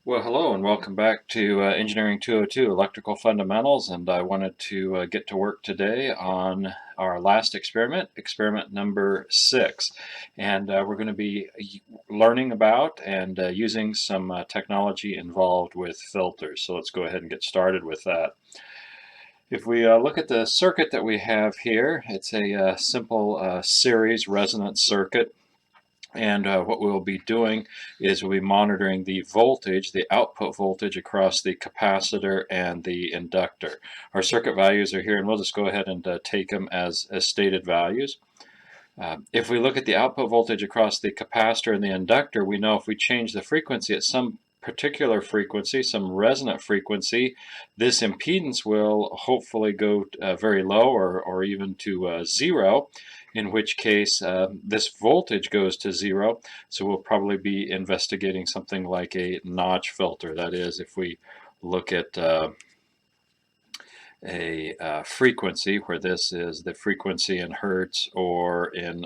Well, hello and welcome back to Engineering 202 Electrical Fundamentals, and I wanted to get to work today on our last experiment, experiment number 6. And we're going to be learning about and using some technology involved with filters. So let's go ahead and get started with that. If we look at the circuit that we have here, it's a simple series resonance circuit. And what we'll be doing is we'll be monitoring the voltage, the output voltage across the capacitor and the inductor. Our circuit values are here, and we'll just go ahead and take them as stated values. If we look at the output voltage across the capacitor and the inductor, we know if we change the frequency at some particular frequency, some resonant frequency, this impedance will hopefully go very low or even to 0, in which case this voltage goes to 0. So we'll probably be investigating something like a notch filter. That is, if we look at a frequency where this is the frequency in hertz or in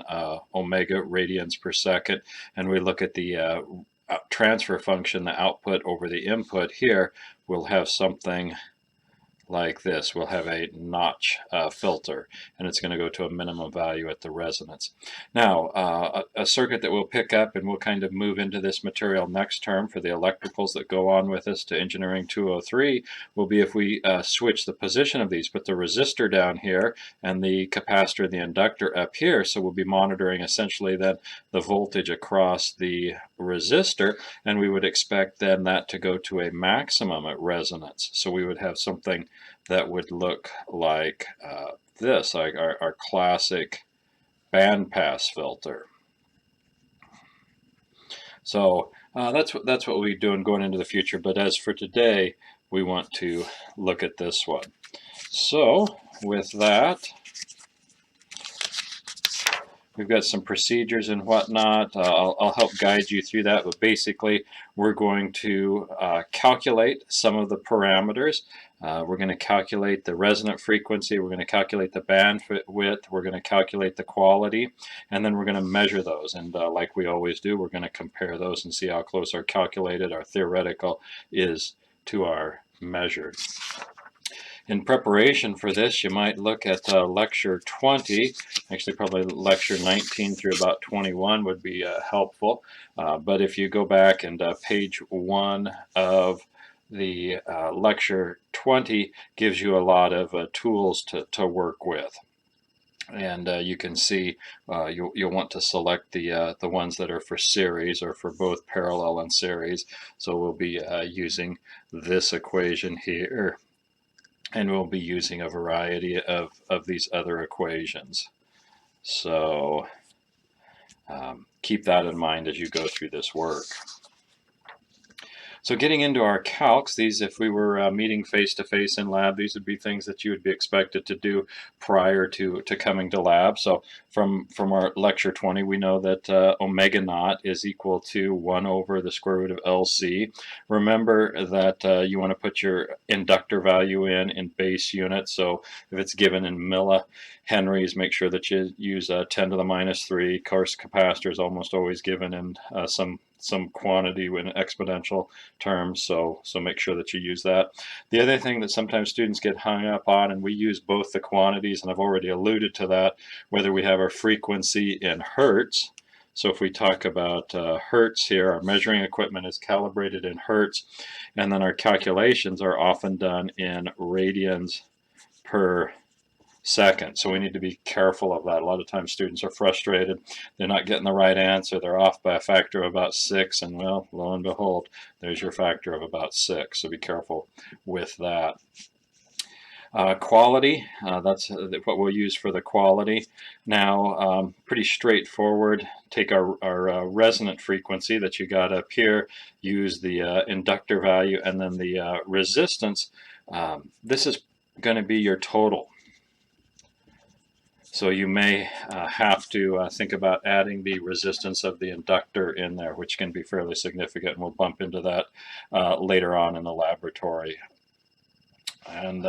omega radians per second, and we look at the transfer function, the output over the input here, we'll have something like this. We'll have a notch filter, and it's going to go to a minimum value at the resonance. Now, a circuit that we'll pick up, and we'll kind of move into this material next term for the electricals that go on with us to Engineering 203, will be if we switch the position of these, put the resistor down here and the capacitor and the inductor up here. So we'll be monitoring essentially then the voltage across the resistor, and we would expect then that to go to a maximum at resonance. So we would have something that would look like this, like our classic bandpass filter. So that's what we'll be doing going into the future, but as for today, we want to look at this one. So with that, we've got some procedures and whatnot. I'll help guide you through that, but basically we're going to calculate some of the parameters. We're going to calculate the resonant frequency, we're going to calculate the bandwidth, we're going to calculate the quality, and then we're going to measure those. And like we always do, we're going to compare those and see how close our calculated, our theoretical is to our measured. In preparation for this, you might look at lecture 20, actually probably lecture 19 through about 21 would be helpful. But if you go back and page 1 of the lecture 20 gives you a lot of tools to work with. And you can see you'll want to select the ones that are for series or for both parallel and series. So we'll be using this equation here, and we'll be using a variety of these other equations. So keep that in mind as you go through this work. So getting into our calcs, these, if we were meeting face-to-face in lab, these would be things that you would be expected to do prior to coming to lab. So from our lecture 20, we know that omega naught is equal to 1 over the square root of LC. Remember that you want to put your inductor value in base units. So if it's given in millihenries, make sure that you use 10 to the minus 3. Of course, capacitor is almost always given in some quantity in exponential terms, so make sure that you use that. The other thing that sometimes students get hung up on, and we use both the quantities, and I've already alluded to that, whether we have our frequency in hertz. So if we talk about hertz here, our measuring equipment is calibrated in hertz, and then our calculations are often done in radians per second. So we need to be careful of that. A lot of times students are frustrated. They're not getting the right answer. They're off by a factor of about 6, and well, lo and behold, there's your factor of about 6. So be careful with that. Quality, that's what we'll use for the quality. Now, pretty straightforward. Take our resonant frequency that you got up here, use the inductor value, and then the resistance. This is going to be your total. So you may have to think about adding the resistance of the inductor in there, which can be fairly significant, and we'll bump into that later on in the laboratory. And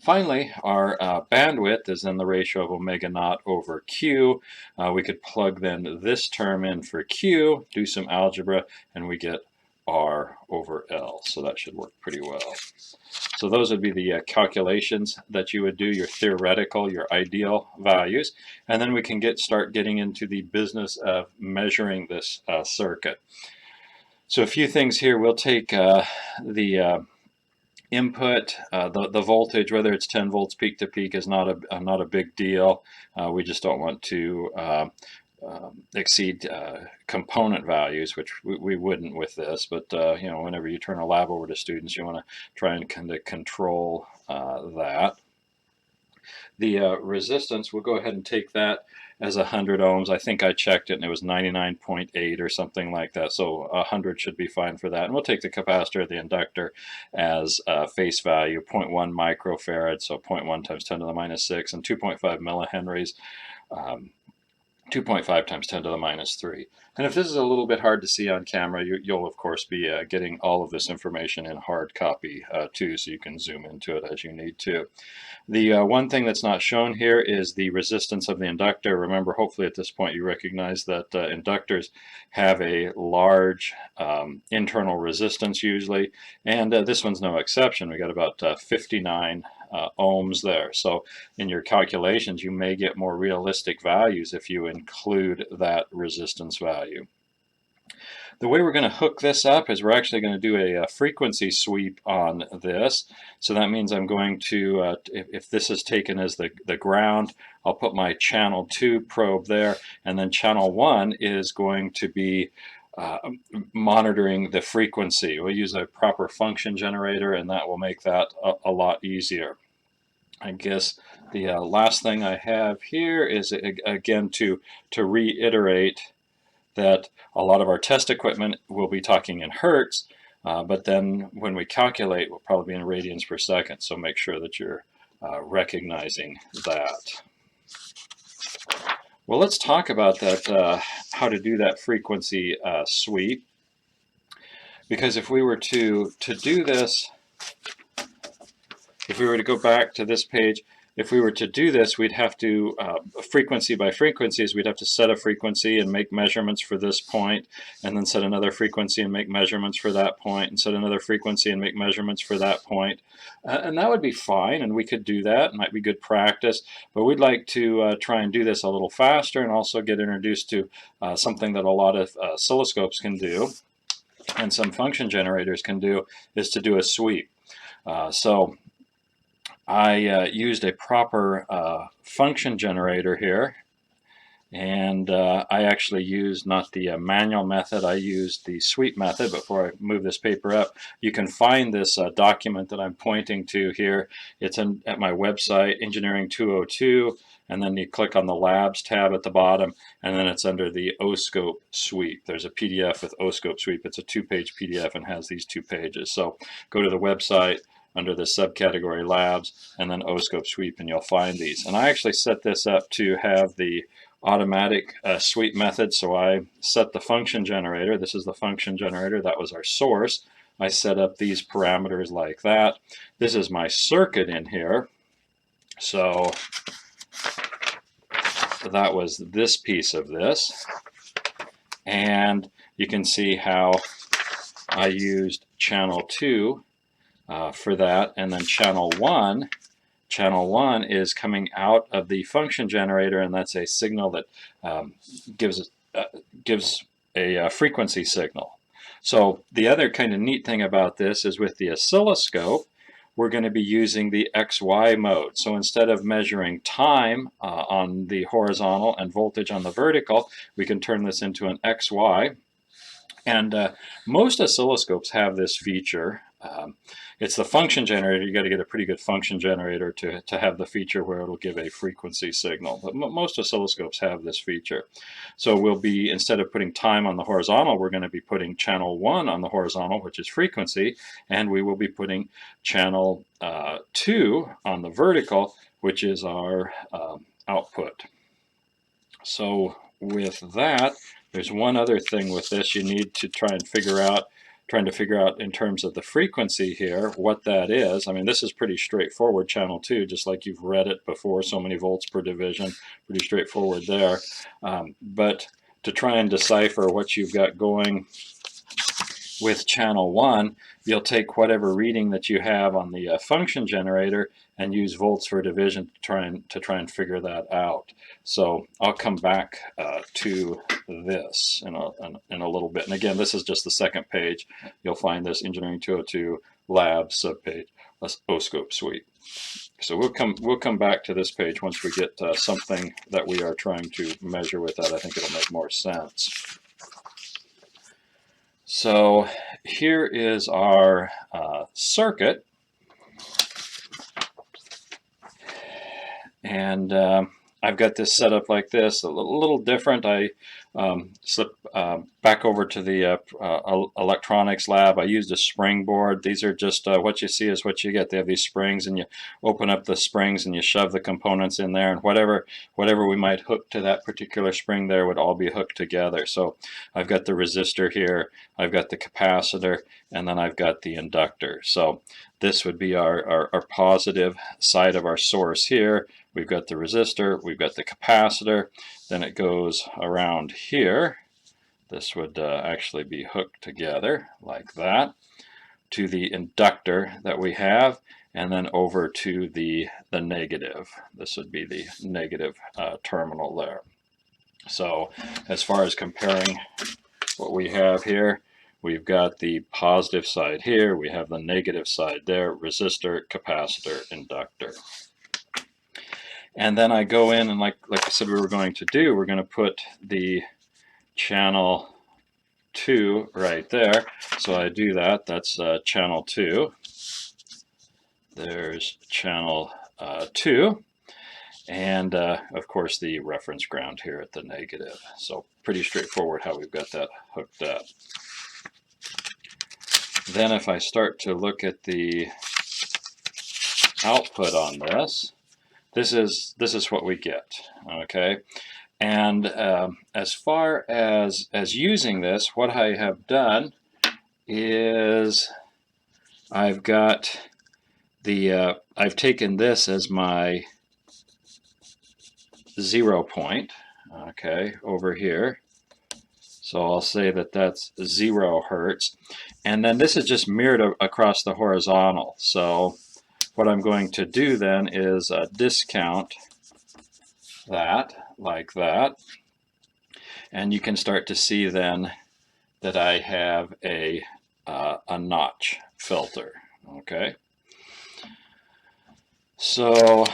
finally, our bandwidth is in the ratio of omega naught over Q. We could plug then this term in for Q, do some algebra, and we get R over L. So that should work pretty well. So those would be the calculations that you would do, your theoretical, your ideal values, and then we can start getting into the business of measuring this circuit. So a few things here. We'll take the input, the voltage, whether it's 10 volts peak to peak, is not a big deal. We just don't want to exceed component values, which we wouldn't with this. But you know, whenever you turn a lab over to students, you want to try and kind of control that. The resistance, we'll go ahead and take that as 100 ohms. I think I checked it and it was 99.8 or something like that. So 100 should be fine for that. And we'll take the capacitor of the inductor as face value, 0.1 microfarad, so 0.1 times 10 to the minus 6, and 2.5 millihenries. 2.5 times 10 to the minus 3. And if this is a little bit hard to see on camera, you'll of course be getting all of this information in hard copy too, so you can zoom into it as you need to. The one thing that's not shown here is the resistance of the inductor. Remember, hopefully at this point you recognize that inductors have a large internal resistance usually, and this one's no exception. We got about 59 ohms there. So in your calculations, you may get more realistic values if you include that resistance value. The way we're going to hook this up is we're actually going to do a frequency sweep on this. So that means I'm going to, if this is taken as the ground, I'll put my channel 2 probe there, and then channel 1 is going to be monitoring the frequency. We'll use a proper function generator, and that will make that a lot easier. I guess the last thing I have here is, again, to reiterate that a lot of our test equipment will be talking in hertz, but then when we calculate, we'll probably be in radians per second, so make sure that you're recognizing that. Well, let's talk about that, how to do that frequency sweep, because if we were to do this, if we were to go back to this page, if we were to do this, we'd have to, frequency by frequencies, we'd have to set a frequency and make measurements for this point, and then set another frequency and make measurements for that point, and set another frequency and make measurements for that point. And that would be fine, and we could do that. It might be good practice, but we'd like to try and do this a little faster and also get introduced to something that a lot of oscilloscopes can do and some function generators can do, is to do a sweep. So I used a proper function generator here, and I actually used not the manual method, I used the sweep method. Before I move this paper up, you can find this document that I'm pointing to here. It's at my website, Engineering202, and then you click on the Labs tab at the bottom, and then it's under the O-scope sweep. There's a PDF with O-scope sweep. It's a 2-page PDF and has these 2 pages. So go to the website, under the subcategory Labs, and then O-scope sweep, and you'll find these. And I actually set this up to have the automatic sweep method. So I set the function generator. This is the function generator. That was our source. I set up these parameters like that. This is my circuit in here. So that was this piece of this. And you can see how I used channel 2 for that, and then channel 1 is coming out of the function generator, and that's a signal that gives a frequency signal. So the other kind of neat thing about this is with the oscilloscope, we're going to be using the XY mode. So instead of measuring time on the horizontal and voltage on the vertical, we can turn this into an XY. And most oscilloscopes have this feature. It's the function generator. You got to get a pretty good function generator to have the feature where it'll give a frequency signal. But most oscilloscopes have this feature. So we'll be, instead of putting time on the horizontal, we're going to be putting channel 1 on the horizontal, which is frequency, and we will be putting channel 2 on the vertical, which is our output. So with that, there's one other thing with this you need to trying to figure out in terms of the frequency here, what that is. I mean, this is pretty straightforward, channel 2, just like you've read it before, so many volts per division, pretty straightforward there. But to try and decipher what you've got going With channel 1, you'll take whatever reading that you have on the function generator and use volts for division to try and figure that out. So I'll come back to this in a little bit. And again, this is just the second page. You'll find this Engineering 202 Lab subpage, oscope suite. So we'll come back to this page once we get something that we are trying to measure with that. I think it'll make more sense. So here is our circuit, and I've got this set up like this, a little different. I slip back over to the electronics lab. I used a springboard. These are just what you see is what you get. They have these springs, and you open up the springs and you shove the components in there, and whatever we might hook to that particular spring there would all be hooked together. So I've got the resistor here, I've got the capacitor, and then I've got the inductor. So this would be our positive side of our source here. We've got the resistor, we've got the capacitor, then it goes around here. This would actually be hooked together like that to the inductor that we have, and then over to the negative. This would be the negative terminal there. So as far as comparing what we have here, we've got the positive side here, we have the negative side there, resistor, capacitor, inductor. And then I go in and like I said we were going to do, we're going to put the channel 2 right there. So I do that, that's channel 2. There's channel 2. And of course the reference ground here at the negative. So pretty straightforward how we've got that hooked up. Then if I start to look at the output on this, this is what we get, okay? And as far as using this, what I have done is I've got the I've taken this as my 0 point, okay, over here. So I'll say that that's 0 hertz, and then this is just mirrored across the horizontal. So what I'm going to do then is discount that like that, and you can start to see then that I have a notch filter. Okay, so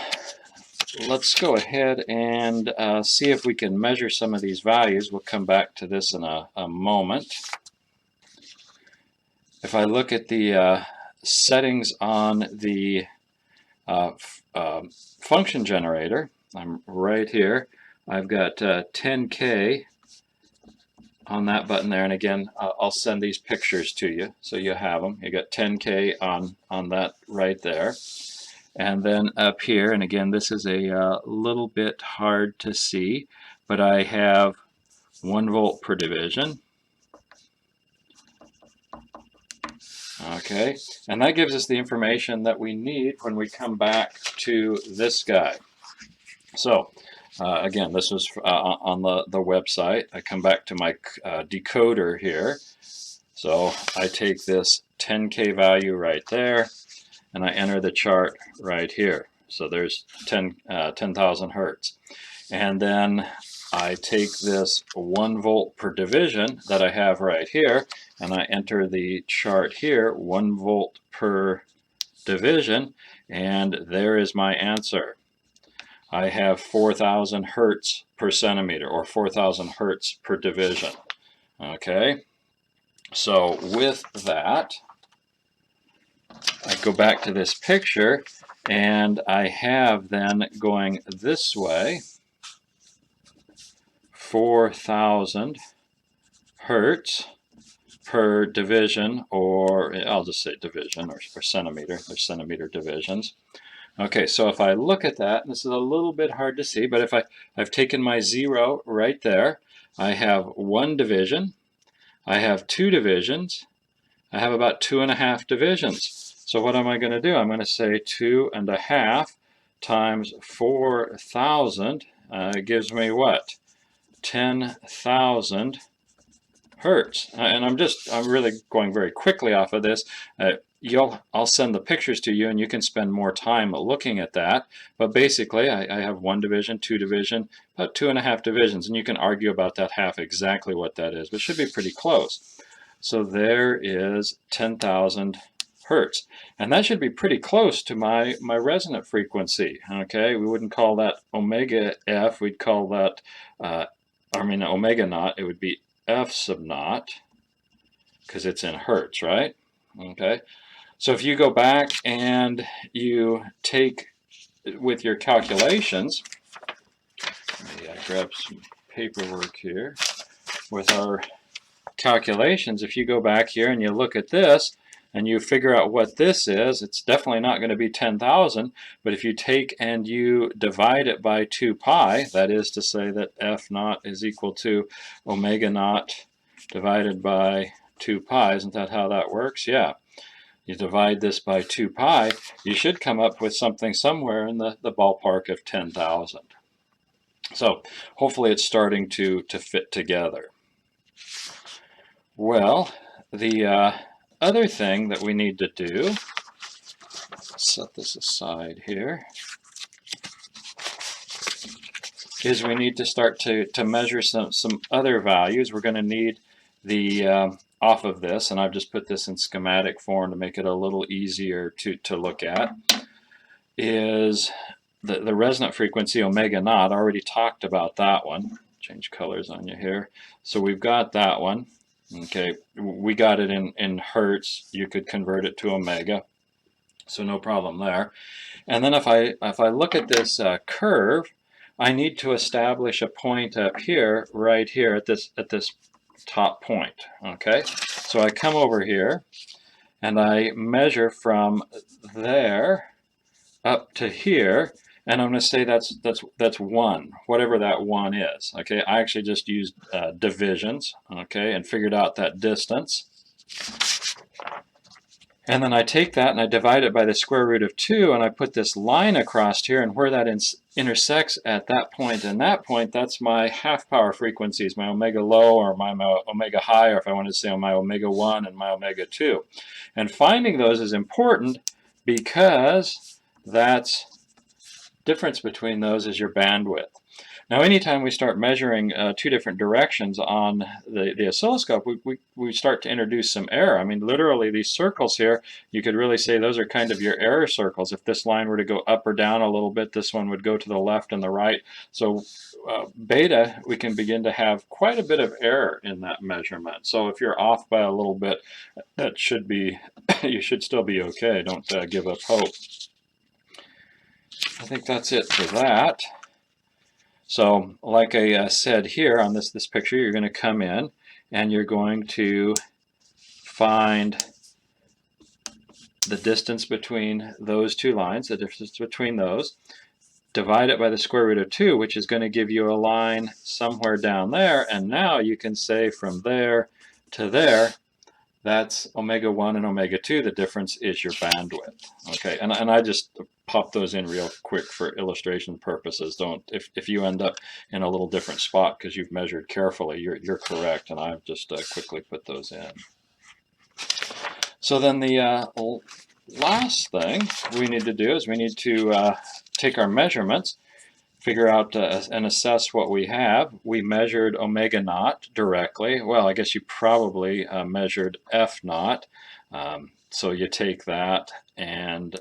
let's go ahead and see if we can measure some of these values. We'll come back to this in a moment. If I look at the settings on the function generator, I'm right here. I've got 10K on that button there, and again I'll send these pictures to you so you have them. You got 10K on that right there. And then up here, and again this is a little bit hard to see, but I have 1 volt per division. Okay, and that gives us the information that we need when we come back to this guy. So again, this was on the website. I come back to my decoder here. So I take this 10K value right there, and I enter the chart right here. So there's 10,000 hertz. And then I take this 1 volt per division that I have right here, and I enter the chart here, 1 volt per division, and there is my answer. I have 4,000 hertz per centimeter, or 4,000 hertz per division. Okay, so with that, I go back to this picture, and I have then going this way 4,000 hertz per division, or I'll just say division or centimeter. There's centimeter divisions. Okay, so if I look at that, this is a little bit hard to see, but if I've taken my 0 right there, I have 1 division, I have 2 divisions, I have about 2.5 divisions. So what am I going to do? I'm going to say 2.5 times 4,000 gives me what? 10,000 hertz. And I'm really going very quickly off of this. I'll send the pictures to you and you can spend more time looking at that. But basically, I have 1 division, 2 division, about 2.5 divisions, and you can argue about that half exactly what that is, but it should be pretty close. So there is 10,000 hertz, and that should be pretty close to my resonant frequency. Okay, we wouldn't call that omega f, we'd call that omega naught. It would be f sub naught because it's in hertz, right? Okay, so if you go back and you take with your calculations, maybe I grab some paperwork here with our calculations. If you go back here and you look at this and you figure out what this is, it's definitely not going to be 10,000, but if you take and you divide it by 2 pi, that is to say that f naught is equal to omega naught divided by 2 pi. Isn't that how that works? Yeah. You divide this by 2 pi, you should come up with something somewhere in the ballpark of 10,000. So hopefully it's starting to fit together. Well, the other thing that we need to do, let's set this aside here, is we need to start to measure some other values. We're going to need the off of this, and I've just put this in schematic form to make it a little easier to look at, is the resonant frequency omega naught. I already talked about that one. Change colors on you here. So we've got that one. Okay, we got it in hertz. You could convert it to omega, so no problem there. And then if I look at this curve, I need to establish a point up here, right here at this top point. Okay, so I come over here and I measure from there up to here, and I'm going to say that's 1, whatever that 1 is. Okay, I actually just used divisions, okay, and figured out that distance. And then I take that and I divide it by the square root of 2, and I put this line across here, and where that intersects at that point and that point, that's my half power frequencies, my omega low or my omega high, or if I want to say my omega 1 and my omega 2. And finding those is important because that's difference between those is your bandwidth. Now, anytime we start measuring 2 different directions on the oscilloscope, we start to introduce some error. I mean, literally, these circles here, you could really say those are kind of your error circles. If this line were to go up or down a little bit, this one would go to the left and the right. So beta, we can begin to have quite a bit of error in that measurement. So if you're off by a little bit, that should be, you should still be okay. Don't give up hope. I think that's it for that. So like I said here on this picture, you're going to come in and you're going to find the distance between those 2 lines, the difference between those, divide it by the square root of 2, which is going to give you a line somewhere down there, and now you can say from there to there, that's omega 1 and omega 2. The difference is your bandwidth. Okay, and I just pop those in real quick for illustration purposes. Don't, if you end up in a little different spot because you've measured carefully, you're correct, and I've just quickly put those in. So then the last thing we need to do is we need to take our measurements, figure out and assess what we have. We measured omega naught directly. Well, I guess you probably measured f naught. So you take that and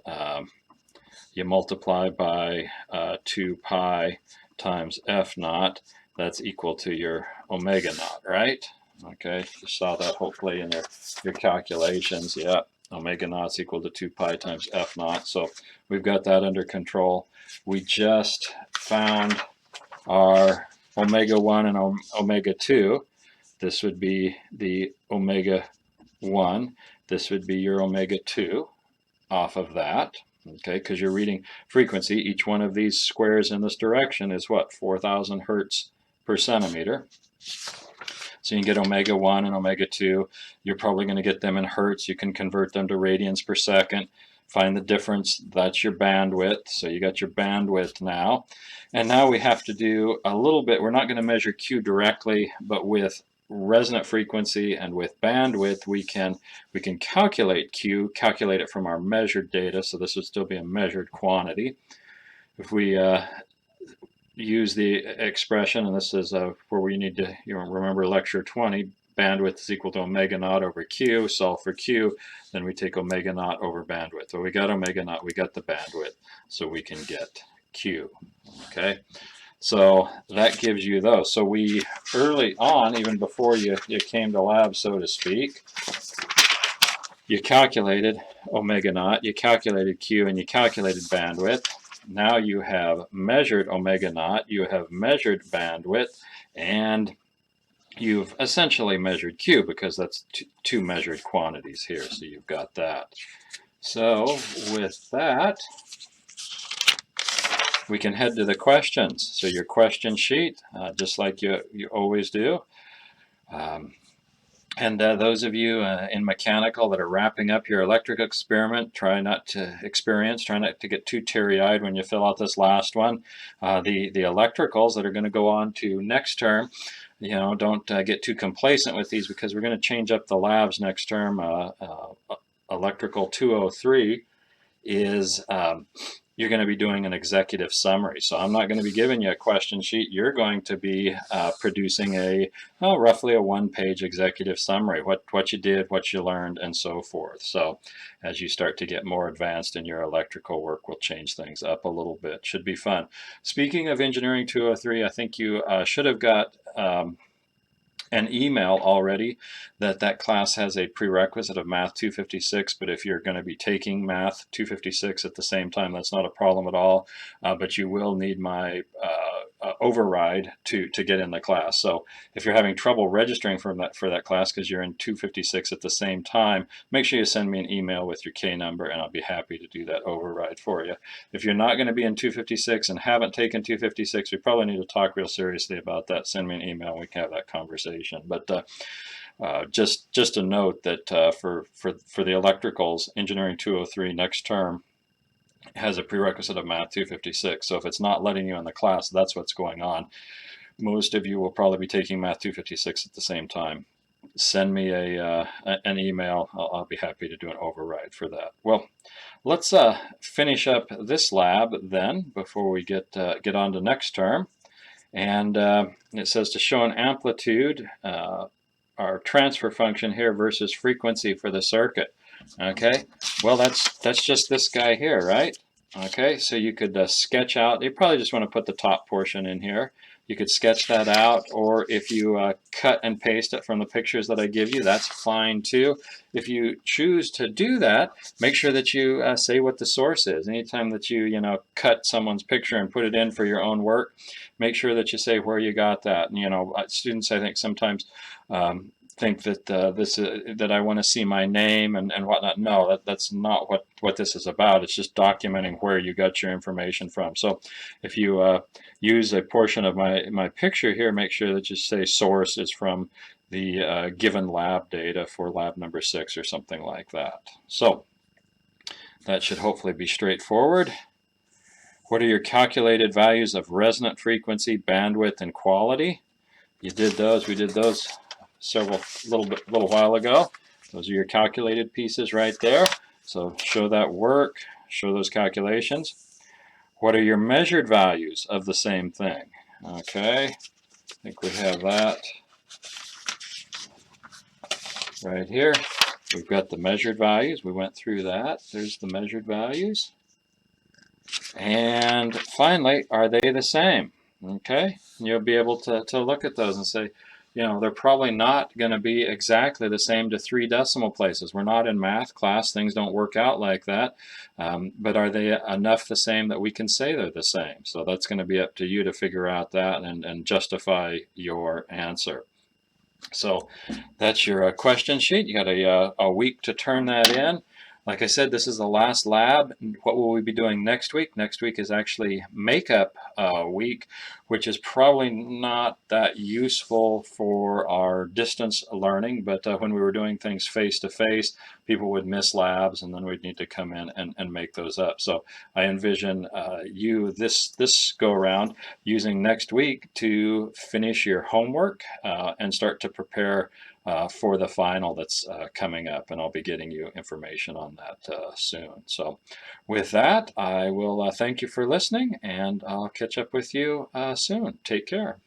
you multiply by 2 pi times f naught. That's equal to your omega naught, right? Okay, you saw that hopefully in your calculations. Yeah, omega naught is equal to 2 pi times f naught. So we've got that under control. We just found our omega 1 and omega 2. This would be the omega 1. This would be your omega 2 off of that. Okay, because you're reading frequency. Each one of these squares in this direction is what? 4,000 hertz per centimeter. So you can get omega 1 and omega 2. You're probably going to get them in hertz. You can convert them to radians per second. Find the difference. That's your bandwidth. So you got your bandwidth now. And now we have to do a little bit. We're not going to measure Q directly, but with resonant frequency and with bandwidth, we can calculate Q, calculate it from our measured data. So this would still be a measured quantity. If we use the expression, and this is where we need to remember lecture 20, bandwidth is equal to omega naught over Q, solve for Q, then we take omega naught over bandwidth. Well, we got omega naught, we got the bandwidth, so we can get Q, okay? So that gives you those. So we, early on, even before you came to lab, so to speak, you calculated omega naught, you calculated Q, and you calculated bandwidth. Now you have measured omega naught, you have measured bandwidth, and you've essentially measured Q, because that's two measured quantities here, so you've got that. So with that, we can head to the questions. So your question sheet, just like you always do. And those of you in mechanical that are wrapping up your electrical experiment, try not to get too teary-eyed when you fill out this last one. The electricals that are going to go on to next term, don't get too complacent with these, because we're going to change up the labs next term. Electrical 203 is you're going to be doing an executive summary. So I'm not going to be giving you a question sheet. You're going to be producing roughly a one-page executive summary, what you did, what you learned, and so forth. So as you start to get more advanced in your electrical work, we'll change things up a little bit. Should be fun. Speaking of Engineering 203, I think you should have got an email already that class has a prerequisite of Math 256, but if you're going to be taking Math 256 at the same time, that's not a problem at all, but you will need my override to get in the class. So if you're having trouble registering for that class because you're in 256 at the same time, make sure you send me an email with your K number, and I'll be happy to do that override for you. If you're not going to be in 256 and haven't taken 256, we probably need to talk real seriously about that. Send me an email and we can have that conversation. But just a note that for the electricals, Engineering 203 next term has a prerequisite of Math 256. So if it's not letting you in the class, that's what's going on. Most of you will probably be taking Math 256 at the same time. Send me an email. I'll be happy to do an override for that. Well, let's finish up this lab then before we get on to next term. And it says to show an amplitude, our transfer function here versus frequency for the circuit. Okay, well that's just this guy here, right? Okay, so you could sketch out, you probably just want to put the top portion in here. You could sketch that out, or if you cut and paste it from the pictures that I give you, that's fine too. If you choose to do that, make sure that you say what the source is. Anytime that you cut someone's picture and put it in for your own work, make sure that you say where you got that. And, students, I think, sometimes think that that I want to see my name and whatnot. No, that's not what this is about. It's just documenting where you got your information from. So if you use a portion of my picture here, make sure that you say source is from the given lab data for lab number 6 or something like that. So that should hopefully be straightforward. What are your calculated values of resonant frequency, bandwidth, and quality? You did those. We did those little while ago. Those are your calculated pieces right there. So show that work, show those calculations. What are your measured values of the same thing? Okay, I think we have that right here. We've got the measured values. We went through that. There's the measured values. And finally, are they the same? Okay, and you'll be able to look at those and say, they're probably not going to be exactly the same to 3 decimal places. We're not in math class. Things don't work out like that. But are they enough the same that we can say they're the same? So that's going to be up to you to figure out that and justify your answer. So that's your question sheet. You got a week to turn that in. Like I said, this is the last lab. What will we be doing next week? Next week is actually makeup week, which is probably not that useful for our distance learning, but when we were doing things face to face, people would miss labs and then we'd need to come in and make those up. So I envision you this go around using next week to finish your homework and start to prepare for the final that's coming up, and I'll be getting you information on that soon. So with that, I will thank you for listening, and I'll catch up with you soon. Take care.